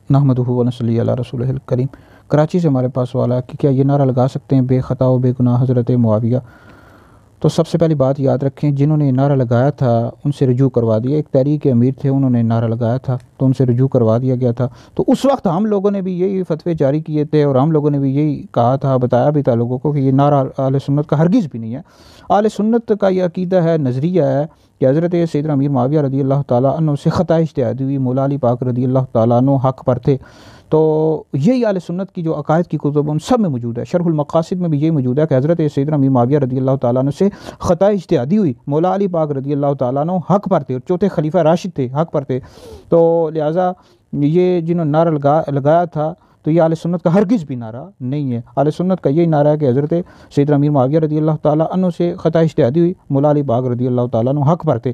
نحمدہ و نصلی علی رسولہ الکریم۔ کراچی سے ہمارے پاس سوال ہے کہ کیا یہ نعرہ لگا سکتے ہیں بے خطا و بے گناہ حضرت معاویہ؟ تو سب سے پہلی بات یاد رکھیں، جنہوں نے نعرہ لگایا تھا ان سے رجوع کروا دیا۔ ایک تحریک امیر تھے، انہوں نے نعرہ لگایا تھا تو ان سے رجوع کروا دیا گیا تھا۔ تو اس وقت ہم لوگوں نے بھی یہی فتوے جاری کیے تھے اور ہم لوگوں نے بھی یہی کہا تھا، بتایا بھی تھا لوگوں کو کہ یہ نعرہ اہل سنت کا ہرگز بھی نہیں ہے۔ اہل سنت کا یہ عقیدہ ہے، نظریہ ہے کہ حضرت سیدنا امیر معاویہ رضی اللہ تعالیٰ عنہ سے خطا اجتہادی ہوئی، مولا علی پاک رضی اللہ تعالیٰ عنہ حق پر تھے۔ تو یہی اہل سنت کی جو عقائد کی کتب ان سب میں موجود ہے۔ شرح المقاصد میں بھی یہی موجود ہے کہ حضرت سیدنا امیر معاویہ رضی اللہ تعالیٰ عنہ سے خطا اجتہادی ہوئی، مولا علی پاک رضی اللہ تعالیٰ عنہ حق پر تھے اور چوتھے خلیفہ راشد تھے، حق پر تھے۔ تو لہٰذا یہ جنہوں نے نعرہ لگایا تھا تو یہ اہل سنت کا ہرگز بھی نعرہ نہیں ہے۔ اہل سنت کا یہی نعرہ ہے کہ حضرت سیدنا امیر معاویہ رضی اللہ تعالیٰ عنہ سے خطا اجتہادی ہوئی، مولا علی پاک رضی اللہ تعالیٰ عنہ حق پر تھے۔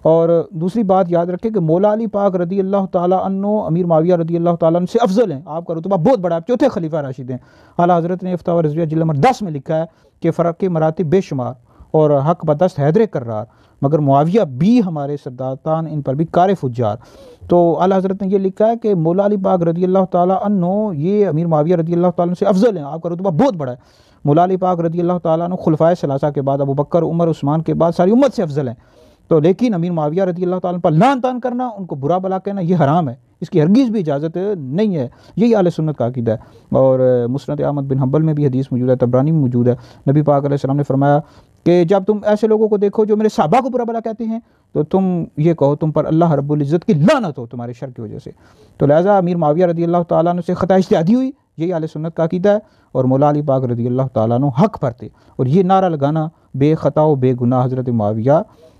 اور دوسری بات یاد رکھیں کہ مولا علی پاک رضی اللہ تعالیٰ عنہ امیر معاویہ رضی اللہ تعالیٰ عنہ سے افضل ہیں، آپ کا رتبہ بہت بڑا ہے، چوتھے خلیفہ راشد ہیں۔ اعلیٰ حضرت نے فتاوی رضویہ جلد نمبر 10 میں لکھا ہے کہ فرق کے مراتب بے شمار اور حق بدست حیدر کرار، مگر معاویہ بھی ہمارے سرداتان، ان پر بھی کار فجار۔ تو اعلیٰ حضرت نے یہ لکھا ہے کہ مولا علی پاک رضی اللہ تعالیٰ عنہ یہ امیر معاویہ رضی اللہ تعالیٰ عنہ سے افضل ہیں، آپ کا رتبہ بہت بڑا ہے۔ مولا علی پاک رضی اللہ تعالیٰ عنہ خلفائے ثلاثہ کے بعد ابو بکر، عمر، عثمان کے بعد ساری امت سے افضل ہیں۔ تو لیکن امیر معاویہ رضی اللہ تعالیٰ عنہ پر لعن طعن کرنا، ان کو برا بلا کہنا، یہ حرام ہے، اس کی ہرگز بھی اجازت نہیں ہے۔ یہی اہل سنت کا عقیدہ ہے۔ اور مسند احمد بن حنبل میں بھی حدیث موجود ہے، طبرانی میں موجود ہے، نبی پاک علیہ السلام نے فرمایا کہ جب تم ایسے لوگوں کو دیکھو جو میرے صحابہ کو برا بلا کہتے ہیں تو تم یہ کہو تم پر اللہ رب العزت کی لعنت ہو تمہارے شر کی وجہ سے۔ تو لہٰذا امیر معاویہ رضی اللہ تعالیٰ عنہ سے خطا اجتہادی ہوئی، یہی اہل سنت کا عقیدہ ہے، اور مولا علی پاک رضی اللہ تعالیٰ عنہ حق پر تھے۔ اور یہ نعرہ لگانا بے خطا و بے گناہ حضرت معاویہ،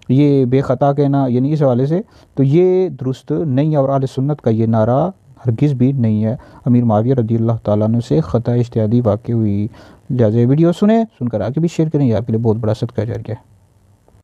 یہ بے خطا کہنا یعنی اس حوالے سے تو یہ درست نہیں ہے، اور اہل سنت کا یہ نعرہ ہرگز بھی نہیں ہے۔ امیر معاویہ رضی اللہ تعالیٰ عنہ سے خطا اجتہادی واقع ہوئی۔ لہٰذا ویڈیو سن کر آگے بھی شیئر کریں، یہ آپ کے لیے بہت بڑا صدقہ جاریہ ہے۔